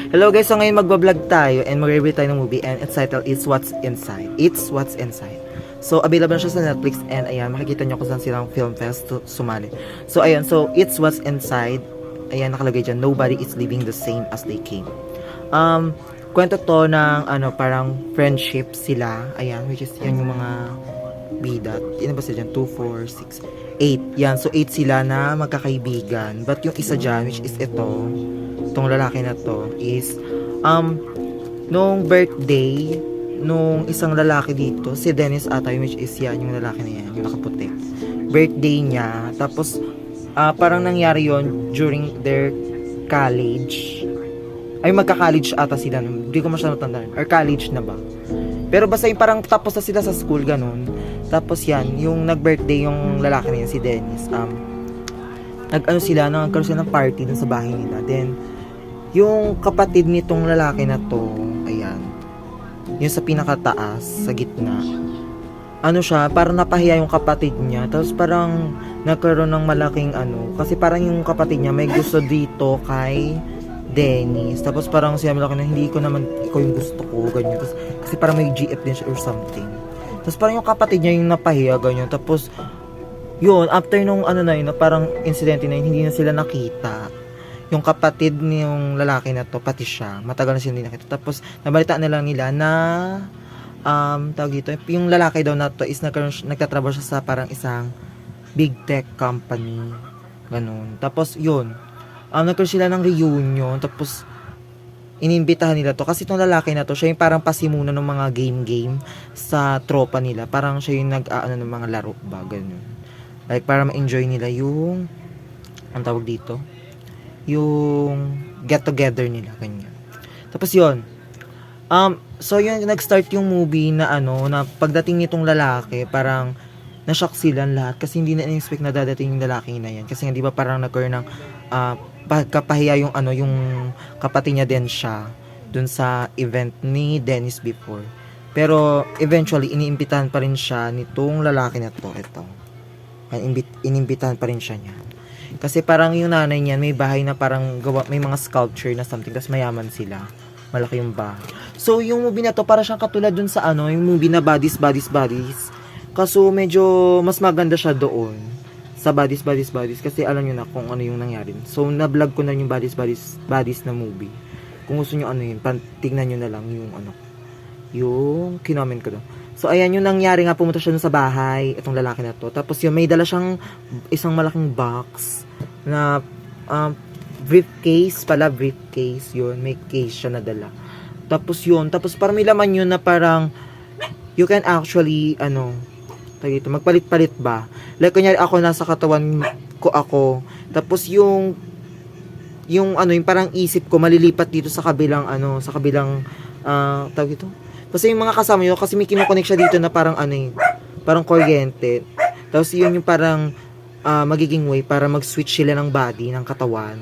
Hello guys, so ngayon magbablog tayo and mag-review tayo ng movie and its title is What's Inside. It's What's Inside. So available na siya sa Netflix and ayan, makikita nyo kung saan silang film fest sumali. So ayan, so It's What's Inside. Ayan, nakalagay dyan, nobody is living the same as they came. Kwento to ng parang friendship sila. Ayan, which is yan yung mga bida. Yan ba sila dyan? 2, 4, 6, 8. Yan, so 8 sila na magkakaibigan. But yung isa dyan, which is itong lalaki na to is nung birthday nung isang lalaki dito, si Dennis ata, which is yan yung lalaki na yan, yung nakaputi, birthday niya. Tapos parang nangyari yon during their college, ay magka-college ata sila, hindi ko masyadong tandaan, or college na ba, pero basta yung parang tapos na sila sa school, ganun. Tapos yan, yung nag-birthday yung lalaki na yan, si Dennis, nagkaroon sila ng party dun sa bahay nila. Then yung kapatid nitong lalaki na to, ayan, yung sa pinakataas, sa gitna, siya, parang napahiya yung kapatid niya. Tapos parang nagkaroon ng malaking kasi parang yung kapatid niya may gusto dito kay Dennis. Tapos parang siya malaki na, hindi ko naman, ikaw yung gusto ko, ganyan. Tapos, kasi parang may GF din siya or something. Tapos parang yung kapatid niya yung napahiya, ganyan. Tapos yun, after nung na yun, parang incident na yun, hindi na sila nakita. Yung kapatid niyong lalaki na to, pati siya, matagal na sila hindi nakita. Tapos nabalitaan na lang nila na tawag dito, yung lalaki daw na to is nagtatrabaho siya sa parang isang big tech company, ganun. Tapos yun, nagkaroon sila ng reunion. Tapos inimbitahan nila to kasi itong lalaki na to, siya yung parang pasimuno ng mga game sa tropa nila. Parang siya yung ng mga laro ba, ganun. Like para ma-enjoy nila yung ang tawag dito, yung get together nila, ganyan. Tapos yun, so yun, nag-start yung movie na na pagdating nitong lalaki, parang na-shock silang lahat kasi hindi na in-expect na dadating yung lalaki na yan. Kasi hindi ba parang nagkaroon ng pagkapahiya yung yung kapatid niya din siya dun sa event ni Dennis before. Pero eventually iniimbitahan pa rin siya nitong lalaki na to, ito. Inimbitahan pa rin siya niya. Kasi parang yung nanay niyan may bahay na parang gawa, may mga sculpture na something, tapos mayaman sila. Malaki yung bahay. So yung movie na to para siyang katulad dun sa yung movie na Bodies. Kaso medyo mas maganda siya doon sa Bodies kasi alam niyo na kung ano yung nangyari. So na-vlog ko na yung Bodies na movie. Kung gusto niyo yun, tignan niyo na lang yung yung kinoment ko doon. So ayan yung nangyari nga, pumunta siya dun sa bahay, itong lalaki na to. Tapos yun, may dala siyang isang malaking box na briefcase yun, may case siya na dala. Tapos yun, parang may laman yun na parang you can actually magpalit-palit ba, like kunyari ako nasa katawan ko tapos yung yung parang isip ko malilipat dito sa kabilang tawag ito, kasi yung mga kasama nyo, kasi may kinoconnect siya dito na parang parang kuryente. Tapos yun yung parang magiging way para mag-switch sila ng body, ng katawan.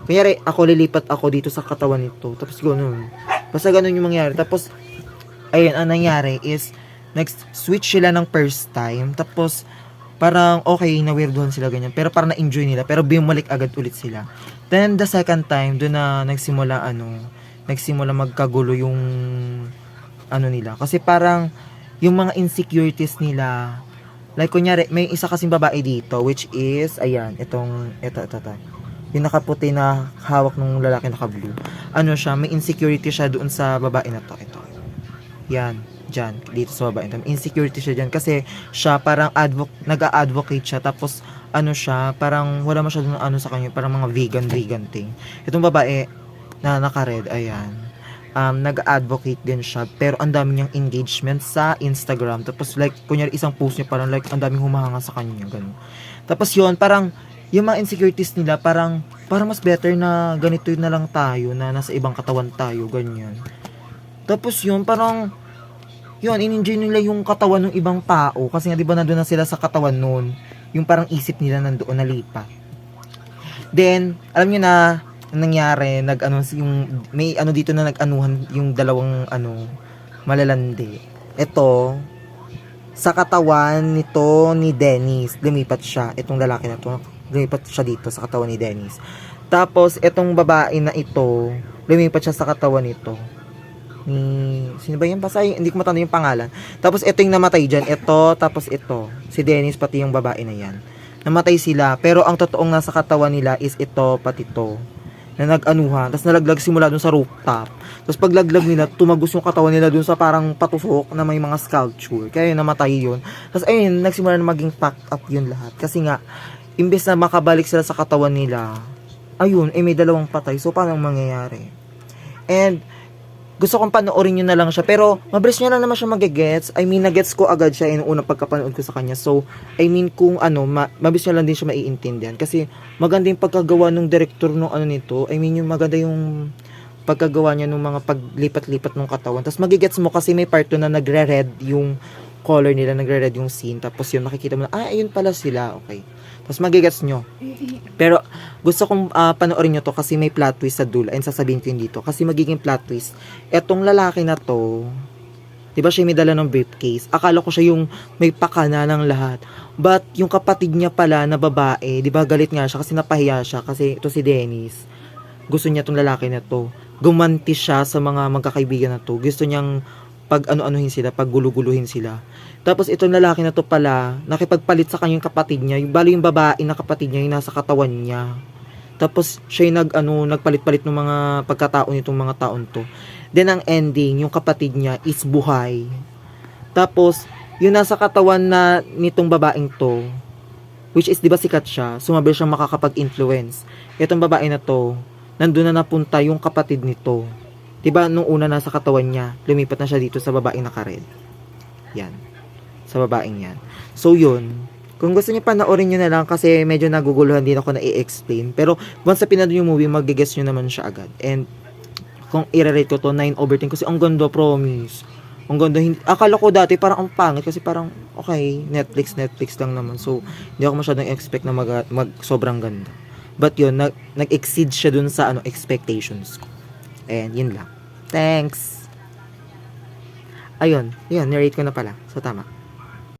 Kunyari, ako lilipat ako dito sa katawan nito. Tapos gano'n. Basta gano'n yung mangyari. Tapos, ayun, ang nangyari is, nag-switch sila ng first time. Tapos, parang okay, na-weirdohan sila ganyan. Pero parang na-enjoy nila. Pero bumalik agad ulit sila. Then, the second time, doon na nagsimula magkagulo yung nila. Kasi parang, yung mga insecurities nila, like kunyari, may isa kasing babae dito, which is, ayan, ito. Yung nakaputi na hawak ng lalaki naka-blue. Siya, may insecurity siya doon sa babae na to. Ito. Yan, dyan, dito sa babae. May insecurity siya dyan kasi siya parang nag-a-advocate siya. Tapos, siya, parang wala masyadong sa kanya, parang mga vegan thing. Itong babae na naka-red, ayan. Nag-advocate din siya, pero ang dami niyang engagement sa Instagram. Tapos like kunyari isang post niya parang like ang daming humahanga sa kanya, ganun. Tapos yun, parang yung mga insecurities nila parang mas better na ganito na lang tayo, na nasa ibang katawan tayo, ganyan. Tapos yun, parang yun, in-enjoy nila yung katawan ng ibang tao kasi nga 'di ba nandoon na sila sa katawan noon, yung parang isip nila nandoon nalipat. Then alam niyo na nangyari, yung may dito na nag-anuhan yung dalawang malalandi. Ito sa katawan nito ni Dennis, lumipat siya, itong lalaki na to, lumipat siya dito sa katawan ni Dennis. Tapos, etong babae na ito, lumipat siya sa katawan nito. Sino ba yan? Basta hindi ko matanda yung pangalan. Tapos ito yung namatay dyan. Ito, tapos ito. Si Dennis, pati yung babae na yan. Namatay sila. Pero ang totoong nasa katawan nila is ito, pati ito. Na nag-anuhan. Tapos nalaglag simula dun sa rooftop. Tapos paglaglag nila, tumagos yung katawan nila dun sa parang patusok na may mga sculpture. Kaya yun, namatay yun. Tapos ayun, nagsimula na maging packed up yun lahat. Kasi nga, imbes na makabalik sila sa katawan nila, ayun, may dalawang patay. So, paano mangyayari? And, gusto kong panoorin nyo na lang siya. Pero, mabilis nyo lang naman siya magigets. I mean, nagets ko agad siya yung unang pagkapanood ko sa kanya. So, I mean, kung mabilis nyo lang din siya maiintindihan. Kasi, maganda yung pagkagawa ng director ng nito. I mean, yung maganda yung pagkagawa niya ng mga paglipat-lipat ng katawan. Tapos, magigets mo kasi may part 2 na nagre-red yung color nila, nagre-red yung scene. Tapos, yun, makikita mo na, ayun pala sila. Okay. Tapos magigets nyo. Pero gusto kong panoorin nyo to kasi may plot twist sa dulo. And sasabihin ko yun dito. Kasi magiging plot twist. Etong lalaki na to, di ba siya may dala ng briefcase? Akala ko siya yung may pakana ng lahat. But yung kapatid niya pala na babae, di ba galit nga siya kasi napahiya siya. Kasi ito si Dennis. Gusto niya tong lalaki na to. Gumanti siya sa mga magkakaibigan na to. Gusto niyang pag ano-anuhin sila, pag guluguluhin sila. Tapos itong lalaki na to pala, nakipagpalit sa kanyang kapatid niya. Bali yung babae na kapatid niya, yung nasa katawan niya. Tapos siya yung nagpalit-palit ng mga pagkatao nitong mga taon to. Then ang ending, yung kapatid niya is buhay. Tapos, yung nasa katawan na nitong babaeng to, which is, di ba sikat siya, sumabi siyang makakapag-influence. Itong babae na to, nandun na napunta yung kapatid nito. Di ba nung una nasa katawan niya, lumipat na siya dito sa babaeng naka-red. Yan. Sa babaeng yan. So, yun. Kung gusto niyo panoorin nyo na lang kasi medyo naguguluhan din ako na i-explain. Pero, once sa pinanood yung movie, mag-guess nyo naman siya agad. And, kung i-rate ko to, 9/10 kasi ang ganda, promise. Ang ganda. Akala ko dati parang ang pangit kasi parang, okay, Netflix lang naman. So, hindi ako masyadong expect na mag sobrang ganda. But yun, nag-exceed siya dun sa expectations ko. And, yun lang. Thanks! Ayun, narrate ko na pala. So, tama.